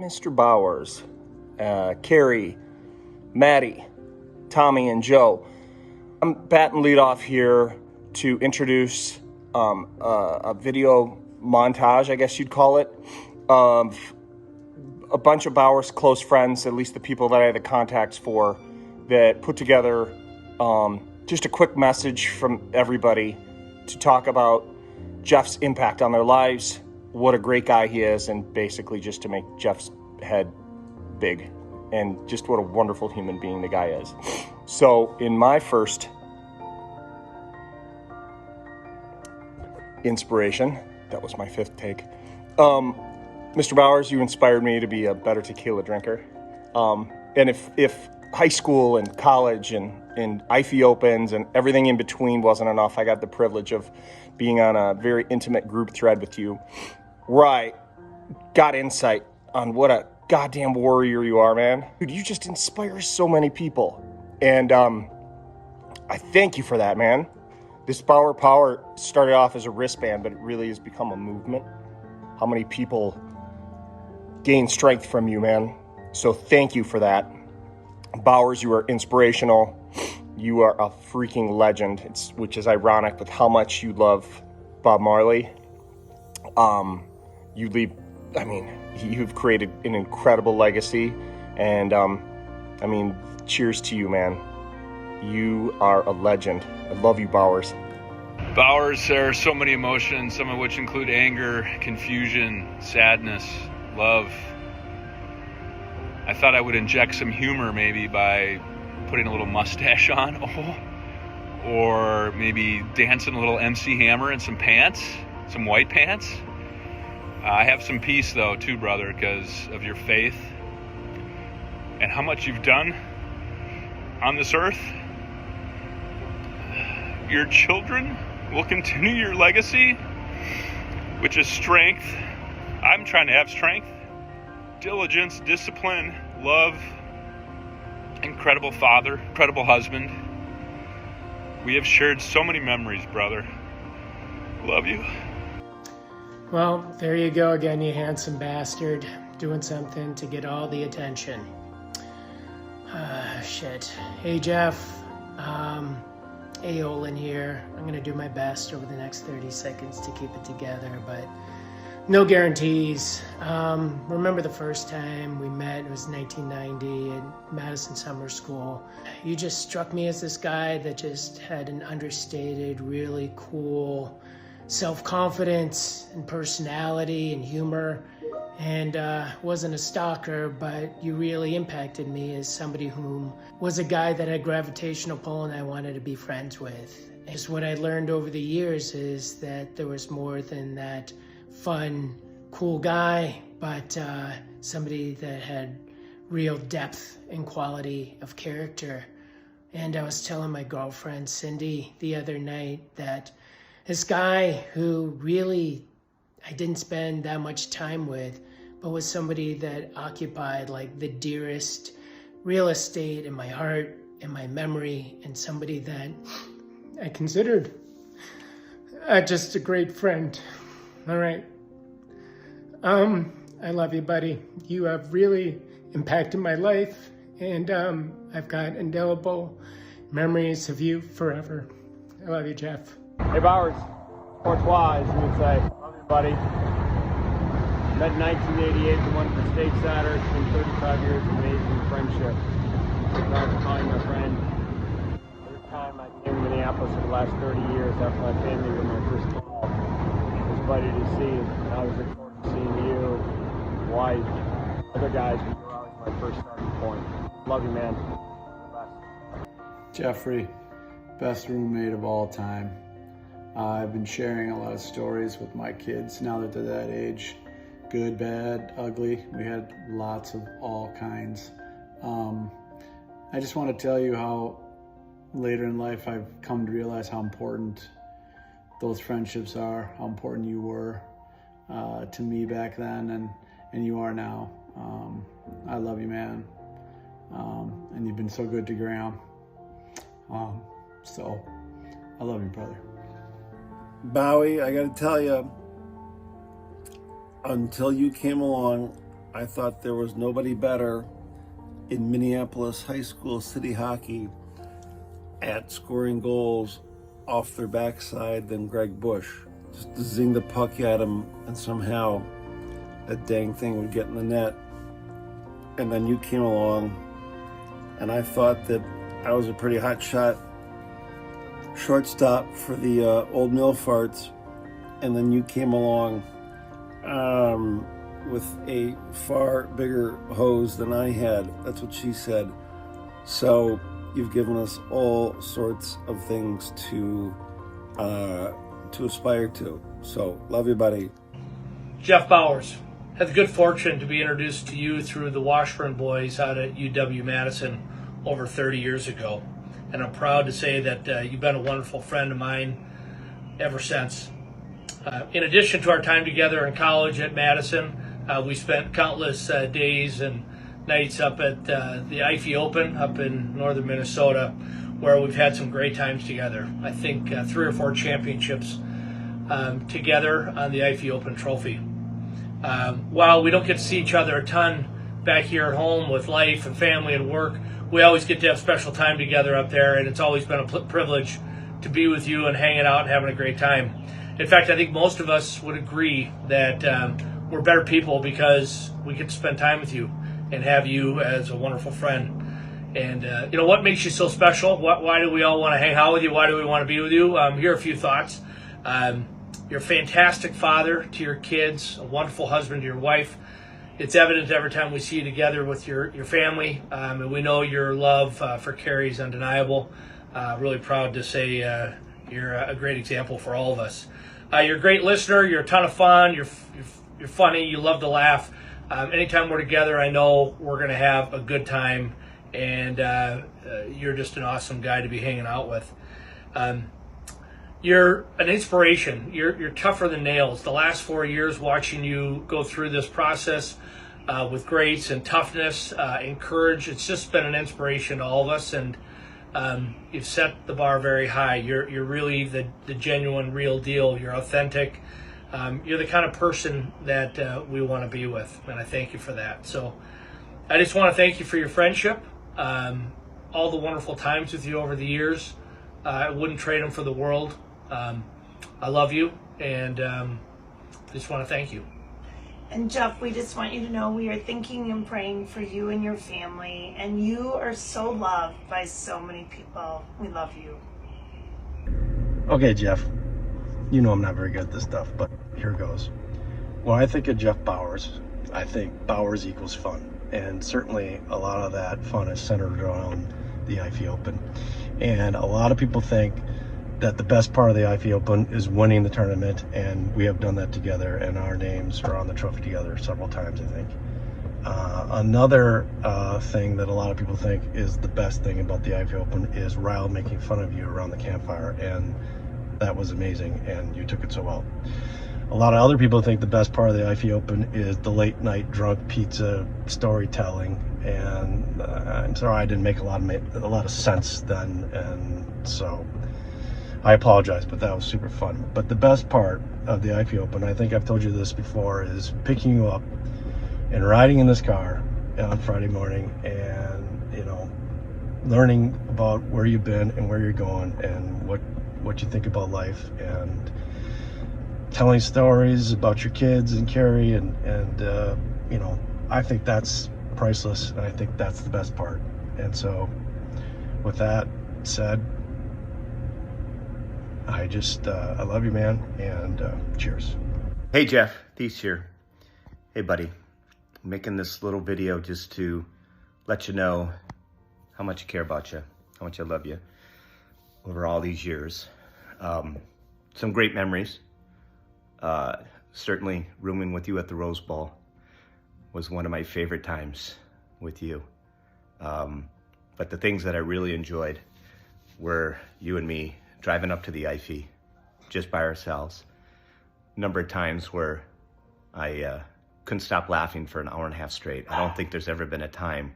Mr. Bowers, Carrie, Maddie, Tommy, and Joe. I'm batting lead off here to introduce a video montage, I guess you'd call it, of a bunch of Bowers' close friends, at least the people that I had the contacts for, that put together just a quick message from everybody to talk about Jeff's impact on their lives, what a great guy he is, and basically just to make Jeff's head big, and just what a wonderful human being the guy is. So in my first inspiration, that was my fifth take, Mr. Bowers, you inspired me to be a better tequila drinker. And if high school and college and IFE Opens and everything in between wasn't enough, I got the privilege of being on a very intimate group thread with you, where I got insight on what a goddamn warrior you are, man. Dude, you just inspire so many people. And I thank you for that, man. This Bauer Power started off as a wristband, but it really has become a movement. How many people gain strength from you, man? So thank you for that. Bowers, you are inspirational. You are a freaking legend, which is ironic with how much you love Bob Marley. You've created an incredible legacy, and cheers to you, man. You are a legend. I love you, Bowers. Bowers, there are so many emotions, some of which include anger, confusion, sadness, love. I thought I would inject some humor maybe by putting a little mustache on, or maybe dancing a little MC Hammer in some pants, some white pants. I have some peace though too, brother, because of your faith and how much you've done on this earth. Your children will continue your legacy, which is strength. I'm trying to have strength, diligence, discipline, love, incredible father, incredible husband. We have shared so many memories, brother. Love you. Well, there you go again, you handsome bastard, doing something to get all the attention. Shit. Hey, Jeff. Olin here. I'm going to do my best over the next 30 seconds to keep it together, but no guarantees. Remember the first time we met? It was 1990 at Madison Summer School. You just struck me as this guy that just had an understated, really cool self-confidence and personality and humor, and wasn't a stalker, but you really impacted me as somebody whom was a guy that had gravitational pull and I wanted to be friends with. Just what I learned over the years is that there was more than that fun, cool guy, but somebody that had real depth and quality of character. And I was telling my girlfriend Cindy the other night that this guy who really I didn't spend that much time with, but was somebody that occupied like the dearest real estate in my heart, in my memory, and somebody that I considered just a great friend. All right. I love you, buddy. You have really impacted my life, and I've got indelible memories of you forever. I love you, Jeff. Hey, Bowers. Courtois, as you would say. Love you, buddy. Met in 1988, the one for Statesider. It's been 35 years of amazing friendship. I'm proud to call you my friend. Every time I've been in Minneapolis for the last 30 years after my family were my first call, it was buddy to see. And I was looking forward to seeing you, wife, other guys, but you're always my first starting point. Love you, man. Jeffrey, best roommate of all time. I've been sharing a lot of stories with my kids now that they're that age. Good, bad, ugly. We had lots of all kinds. I just want to tell you how later in life I've come to realize how important those friendships are, how important you were to me back then and you are now. I love you, man. And you've been so good to Graham. So I love you, brother. Bowie, I gotta tell you, until you came along, I thought there was nobody better in Minneapolis high school city hockey at scoring goals off their backside than Greg Bush. Just to zing the puck at him and somehow that dang thing would get in the net. And then you came along and I thought that I was a pretty hot shot shortstop for the old mill farts. And then you came along with a far bigger hose than I had. That's what she said. So you've given us all sorts of things to aspire to. So love you, buddy. Jeff Bowers, had the good fortune to be introduced to you through the Washburn boys out at UW-Madison over 30 years ago. And I'm proud to say that you've been a wonderful friend of mine ever since. In addition to our time together in college at Madison, we spent countless days and nights up at the IFE Open up in northern Minnesota, where we've had some great times together. I think 3 or 4 championships together on the IFE Open trophy. While we don't get to see each other a ton back here at home with life and family and work, we always get to have special time together up there, and it's always been a privilege to be with you and hanging out and having a great time. In fact, I think most of us would agree that we're better people because we get to spend time with you and have you as a wonderful friend. And you know, what makes you so special? Why do we all want to hang out with you? Why do we want to be with you? Here are a few thoughts. You're a fantastic father to your kids, a wonderful husband to your wife. It's evident every time we see you together with your family, and we know your love for Carrie is undeniable. Really proud to say you're a great example for all of us. You're a great listener. You're a ton of fun. You're funny. You love to laugh. Anytime we're together, I know we're going to have a good time, and you're just an awesome guy to be hanging out with. You're an inspiration. You're tougher than nails. The last 4 years watching you go through this process with grace and toughness and courage, it's just been an inspiration to all of us, and you've set the bar very high. You're really the genuine, real deal. You're authentic. You're the kind of person that we want to be with, and I thank you for that. So I just want to thank you for your friendship, all the wonderful times with you over the years. I wouldn't trade them for the world. I love you, and just want to thank you. And Jeff, we just want you to know we are thinking and praying for you and your family, and you are so loved by so many people. We love you. Okay, Jeff, you know I'm not very good at this stuff, but here goes. When I think of Jeff Bowers, I think Bowers equals fun. And certainly a lot of that fun is centered around the IFE Open. And a lot of people think that the best part of the IFE Open is winning the tournament, and we have done that together, and our names are on the trophy together several times, I think. Another thing that a lot of people think is the best thing about the IFE Open is Ryle making fun of you around the campfire, and that was amazing, and you took it so well. A lot of other people think the best part of the IFE Open is the late night drunk pizza storytelling, and I'm sorry I didn't make a lot of sense then, and so I apologize, but that was super fun. But the best part of the IFE Open, I think I've told you this before, is picking you up and riding in this car on Friday morning, and you know, learning about where you've been and where you're going and what you think about life, and telling stories about your kids and Carrie, and you know, I think that's priceless, and I think that's the best part. And so with that said, I just I love you, man, and cheers. Hey Jeff, Thies here. Hey buddy, I'm making this little video just to let you know how much I care about you, how much I love you over all these years. Some great memories. Certainly rooming with you at the Rose Bowl was one of my favorite times with you. But the things that I really enjoyed were you and me driving up to the IFE just by ourselves. A number of times where I couldn't stop laughing for an hour and a half straight. I don't think there's ever been a time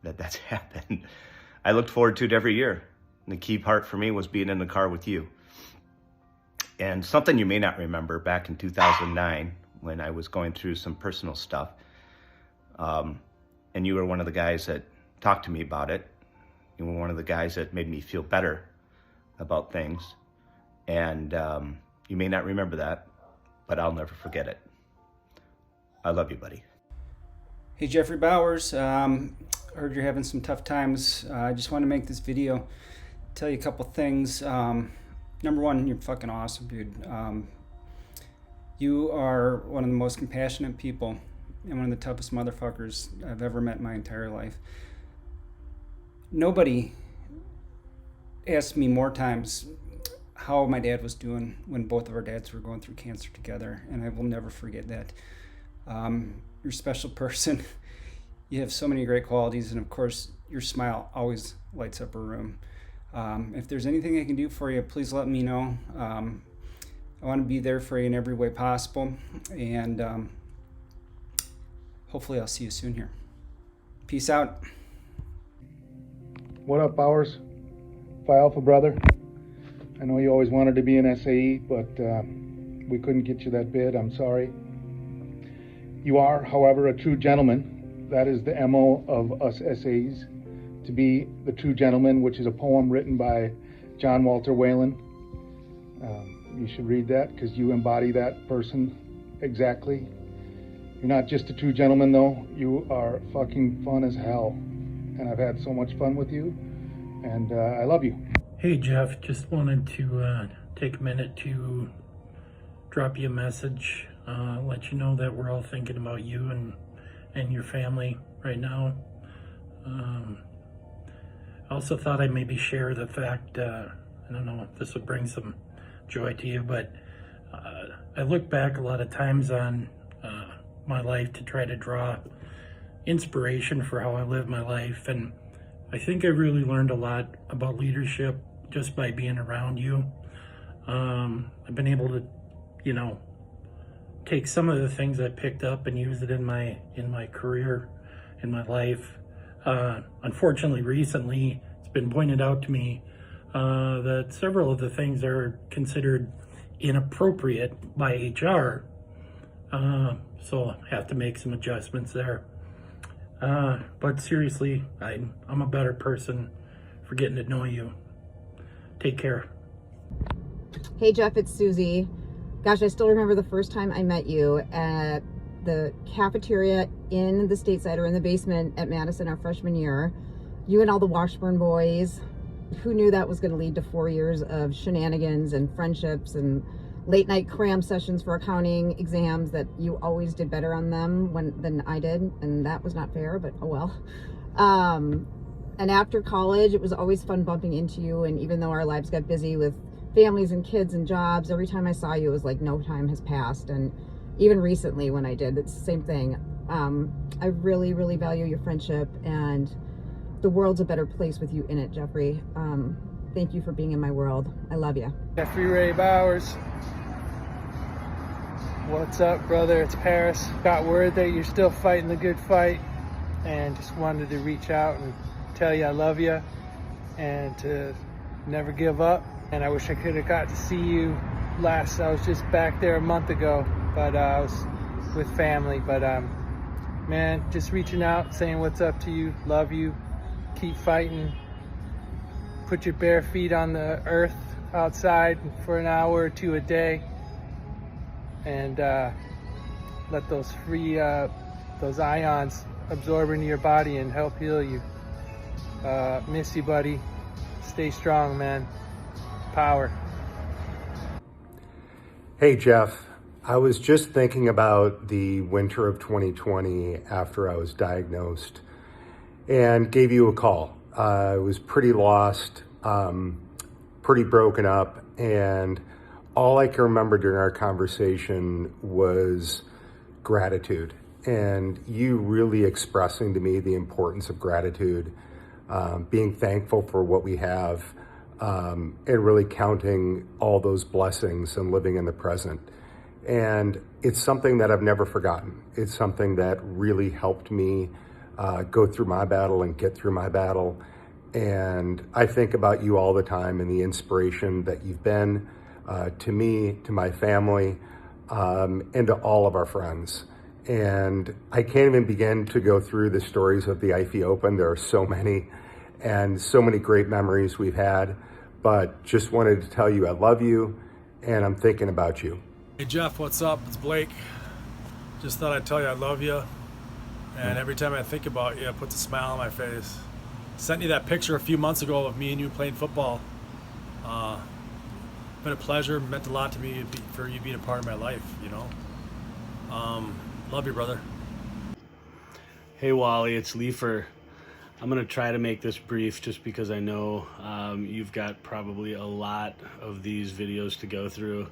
that that's happened. I looked forward to it every year. And the key part for me was being in the car with you. And something you may not remember, back in 2009, when I was going through some personal stuff, And you were one of the guys that talked to me about it. You were one of the guys that made me feel better about things. And you may not remember that, but I'll never forget it. I love you, buddy. Hey, Jeffrey Bowers. Heard you're having some tough times. I just want to make this video, tell you a couple things. Number one, you're fucking awesome, dude. You are one of the most compassionate people and one of the toughest motherfuckers I've ever met in my entire life. Nobody asked me more times how my dad was doing when both of our dads were going through cancer together, and I will never forget that. You're a special person. You have so many great qualities, and of course, your smile always lights up a room. If there's anything I can do for you, please let me know. I want to be there for you in every way possible, and hopefully I'll see you soon here. Peace out. What up, Bowers? Phi Alpha brother. I know you always wanted to be an SAE, but we couldn't get you that bid. I'm sorry. You are, however, a true gentleman. That is the MO of us SAEs, to be the true gentleman, which is a poem written by John Walter Whalen. You should read that because you embody that person exactly. You're not just a true gentleman, though. You are fucking fun as hell. And I've had so much fun with you, and I love you. Hey, Jeff, just wanted to take a minute to drop you a message, let you know that we're all thinking about you and your family right now. I also thought I'd maybe share the fact, I don't know if this would bring some joy to you, but I look back a lot of times on my life to try to draw inspiration for how I live my life, and I think I really learned a lot about leadership just by being around you. I've been able to, take some of the things I picked up and use it in my career, in my life. Unfortunately, recently, it's been pointed out to me that several of the things are considered inappropriate by HR. So I have to make some adjustments there. But seriously, I'm a better person for getting to know you. Take care. Hey Jeff, it's Susie. Gosh, I still remember the first time I met you at the cafeteria in the Stateside, or in the basement at Madison our freshman year. You and all the Washburn boys. Who knew that was going to lead to 4 years of shenanigans and friendships and late night cram sessions for accounting exams that you always did better on them than I did, and that was not fair, but oh well. And after college, it was always fun bumping into you, and even though our lives got busy with families and kids and jobs, every time I saw you, it was like no time has passed. And even recently when I did, it's the same thing. I really, really value your friendship, and the world's a better place with you in it, Jeffrey. Thank you for being in my world. I love you. Jeffrey Ray Bowers. What's up, brother? It's Paris. Got word that you're still fighting the good fight, and just wanted to reach out and tell you I love you and to never give up. And I wish I could have got to see you last. I was just back there a month ago, but I was with family. But man, just reaching out, saying what's up to you, love you, keep fighting. Put your bare feet on the earth outside for an hour or two a day, and let those free those ions absorb into your body and help heal you. Miss you, buddy. Stay strong, man. Power. Hey, Jeff. I was just thinking about the winter of 2020 after I was diagnosed and gave you a call. I was pretty lost, pretty broken up, and all I can remember during our conversation was gratitude, and you really expressing to me the importance of gratitude, being thankful for what we have, and really counting all those blessings and living in the present. And it's something that I've never forgotten. It's something that really helped me go through my battle and get through my battle. And I think about you all the time and the inspiration that you've been to me, to my family, and to all of our friends. And I can't even begin to go through the stories of the IFE Open. There are so many, and so many great memories we've had. But just wanted to tell you I love you, and I'm thinking about you. Hey Jeff, what's up? It's Blake. Just thought I'd tell you I love you. And every time I think about you, it puts a smile on my face. Sent you that picture a few months ago of me and you playing football. Been a pleasure, meant a lot to me for you being a part of my life, you know. Love you, brother. Hey Wally, it's Leifer. I'm gonna try to make this brief just because I know you've got probably a lot of these videos to go through.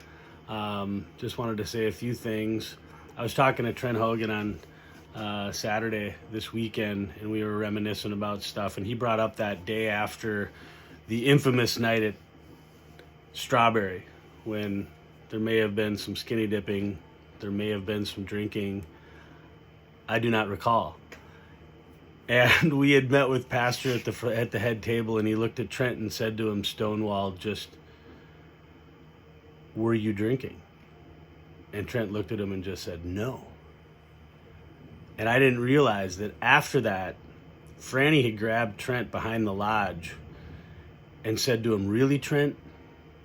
Just wanted to say a few things. I was talking to Trent Hogan on Saturday this weekend, and we were reminiscing about stuff, and he brought up that day after the infamous night at Strawberry, when there may have been some skinny dipping, there may have been some drinking. I do not recall. And we had met with Pastor at the head table, and he looked at Trent and said to him, stonewalled, just, "Were you drinking?" And Trent looked at him and just said, "No." And I didn't realize that after that, Franny had grabbed Trent behind the lodge and said to him, "Really, Trent?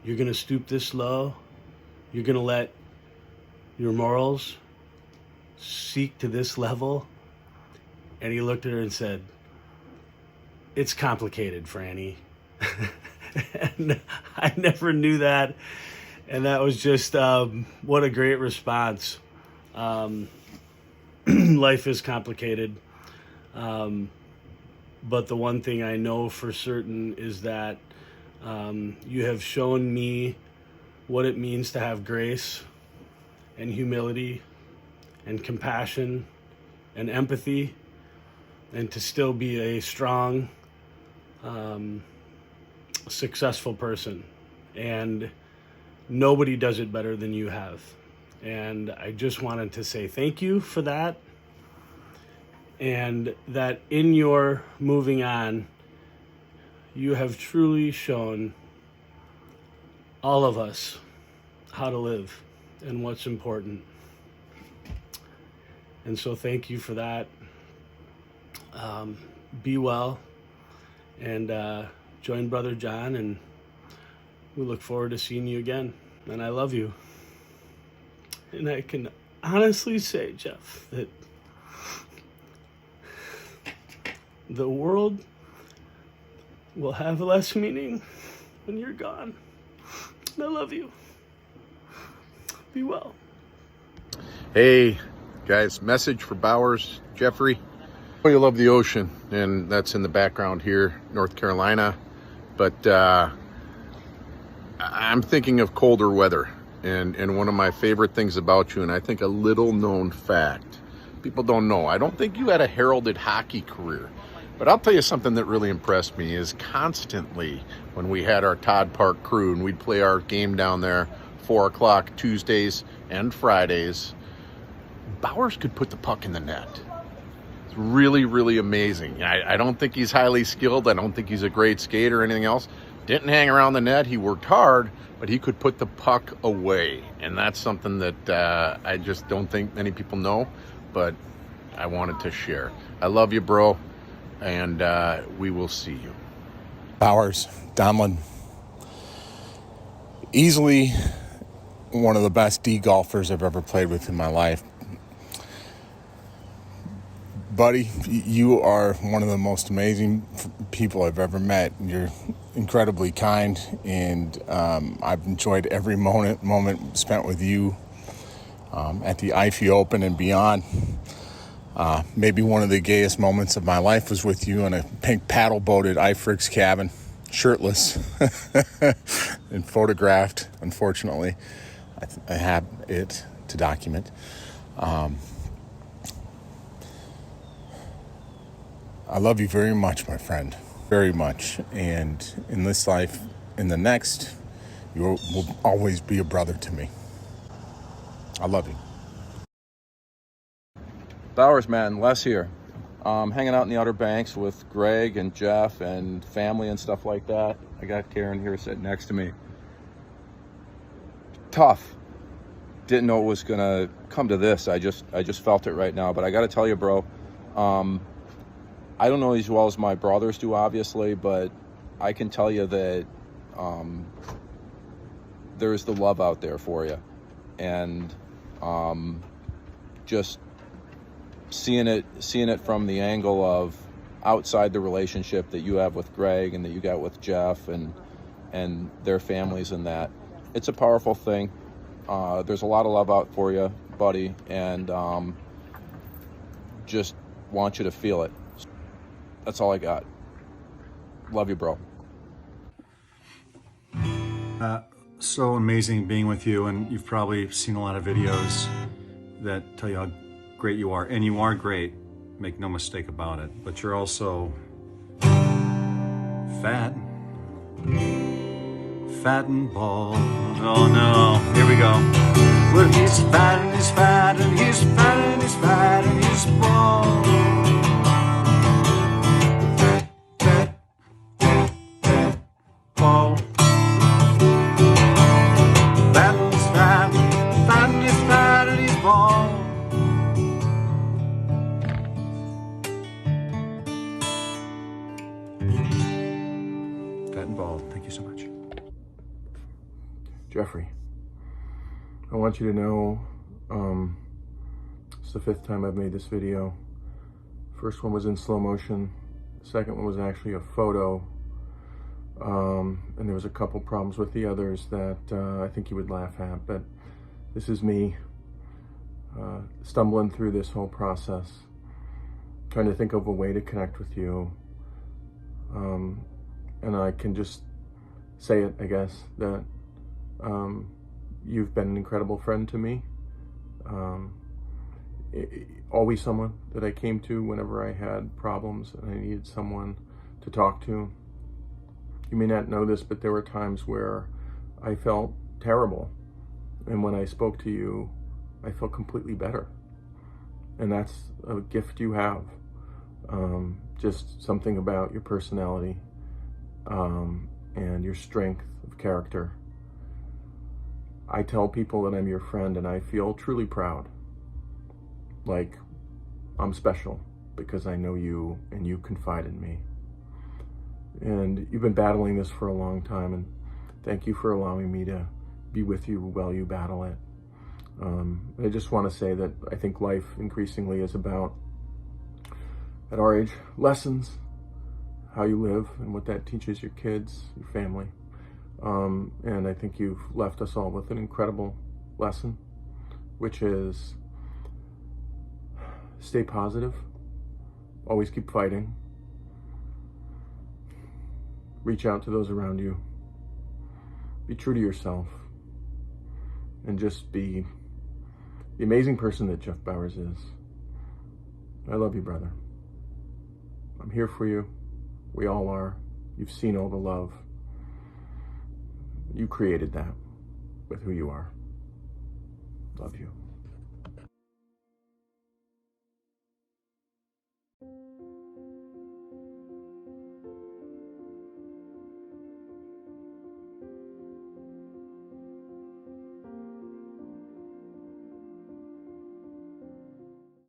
You're going to stoop this low? You're going to let your morals seek to this level?" And he looked at her and said, "It's complicated, Franny." And I never knew that. And that was just, what a great response. Life is complicated. But the one thing I know for certain is that you have shown me what it means to have grace and humility and compassion and empathy, and to still be a strong, successful person. And nobody does it better than you have. And I just wanted to say thank you for that. And that in your moving on, you have truly shown all of us how to live and what's important. And so thank you for that. Be well, and join Brother John, and we look forward to seeing you again. And I love you. And I can honestly say, Jeff, that the world will have less meaning when you're gone. And I love you. Be well. Hey, guys, message for Bowers, Jeffrey. Oh, you love the ocean, and that's in the background here, North Carolina. But I'm thinking of colder weather. And one of my favorite things about you, and I think a little known fact, people don't know, I don't think you had a heralded hockey career. But I'll tell you something that really impressed me is constantly when we had our Todd Park crew and we'd play our game down there, 4 o'clock Tuesdays and Fridays, Bowers could put the puck in the net. It's really, really amazing. I don't think he's highly skilled. I don't think he's a great skater or anything else. Didn't hang around the net. He worked hard, but he could put the puck away. And that's something that I just don't think many people know, but I wanted to share. I love you, bro, and we will see you. Bowers, Donlin, easily one of the best D golfers I've ever played with in my life. Buddy, you are one of the most amazing people I've ever met. You're incredibly kind, and I've enjoyed every moment spent with you at the IFE Open and beyond. Maybe one of the gayest moments of my life was with you on a pink paddle boat at Ifric's cabin, shirtless and photographed. Unfortunately, I have it to document. I love you very much, my friend, very much. And in this life, in the next, you will always be a brother to me. I love you. Bowers, man, Les here. Hanging out in the Outer Banks with Greg and Jeff and family and stuff like that. I got Karen here sitting next to me. Tough. Didn't know it was gonna come to this. I just felt it right now. But I got to tell you, bro, I don't know as well as my brothers do, obviously, but I can tell you that there's the love out there for you. And just seeing it from the angle of outside the relationship that you have with Greg and that you got with Jeff and their families and that, it's a powerful thing. There's a lot of love out for you, buddy, and just want you to feel it. That's all I got. Love you, bro. So amazing being with you, and you've probably seen a lot of videos that tell you how great you are, and you are great, make no mistake about it, but you're also fat and bald. Oh no, here we go. Well, he's fat and he's fat and he's fat and he's fat and he's bald. Bald. Fat and he's fat, fat and he's fat and he's bald. Fat and bald. Thank you so much. Jeffrey, I want you to know it's the 5th time I've made this video. First one was in slow motion. The second one was actually a photo. And there was a couple problems with the others that I think you would laugh at, but this is me stumbling through this whole process, trying to think of a way to connect with you. And I can just say it, I guess, that you've been an incredible friend to me. Always someone that I came to whenever I had problems and I needed someone to talk to. You may not know this, but there were times where I felt terrible. And when I spoke to you, I felt completely better. And that's a gift you have. Just something about your personality and your strength of character. I tell people that I'm your friend and I feel truly proud. Like I'm special because I know you and you confide in me. And you've been battling this for a long time, and thank you for allowing me to be with you while you battle it. I just want to say that I think life increasingly is about, at our age, lessons, how you live and what that teaches your kids, your family. And I think you've left us all with an incredible lesson, which is stay positive, always keep fighting, reach out to those around you, be true to yourself, and just be the amazing person that Jeff Bowers is. I love you, brother. I'm here for you. We all are. You've seen all the love. You created that with who you are. Love you.